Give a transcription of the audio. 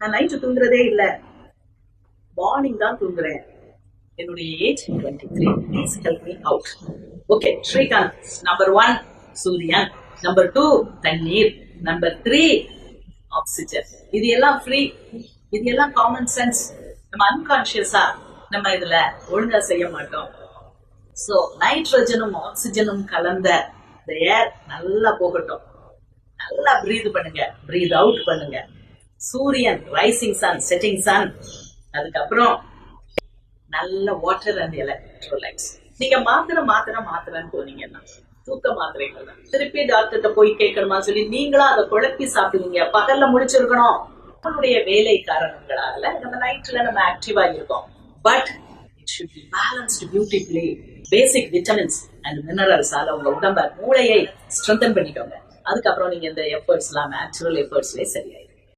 நான் நைட்டு தூங்குறதே இல்ல, மார்னிங் தான் தூங்குறேன். என்னுடைய age 23. Please help me out. Okay, Srikanth. Number 1 சூரியன், நம்பர் 2 தண்ணீர், நம்பர் 3 ஆக்சிஜன். இது எல்லாம் ஃப்ரீ, இது எல்லாம் காமன் சென்ஸ். நம்ம அன்கான்சியஸா நம்ம இதுல ஒழுங்கா செய்ய மாட்டோம். சோ நைட்ரஜனும் ஆக்சிஜனும் கலந்த இந்த ஏர் நல்லா போகட்டும். நல்லா பிரீத் பண்ணுங்க, பிரீத் அவுட் பண்ணுங்க. சூரியன், ரைசிங் சன், செட்டிங் சன், அதுக்கப்புறம் நல்ல வாட்டர் அண்ட் எலக்ட்ரோலைட்ஸ். நீங்க மாத்திரன்னு போனீங்கன்னா தூக்க மாத்திரைகள் தான். திருப்பி டாக்டர்கிட்ட போய் கேட்கணுமா சொல்லி நீங்களா அதை குழப்பி சாப்பிடுவீங்க. பகல்ல முடிச்சிருக்கணும். நம்மளுடைய வேலை காரணங்களால நம்ம நைட்ல நம்ம ஆக்டிவா இருக்கோம். But it should be balanced beautifully. Basic vitamins and மினரல்ஸால உங்க உடம்ப மூளையை ஸ்ட்ரென்தன் பண்ணிக்கோங்க. அதுக்கப்புறம் நீங்க இந்த எஃபர்ட்ஸ் எல்லாம் நேச்சுரல் எஃபர்ட்ஸ்லயே சரியாயிடும்.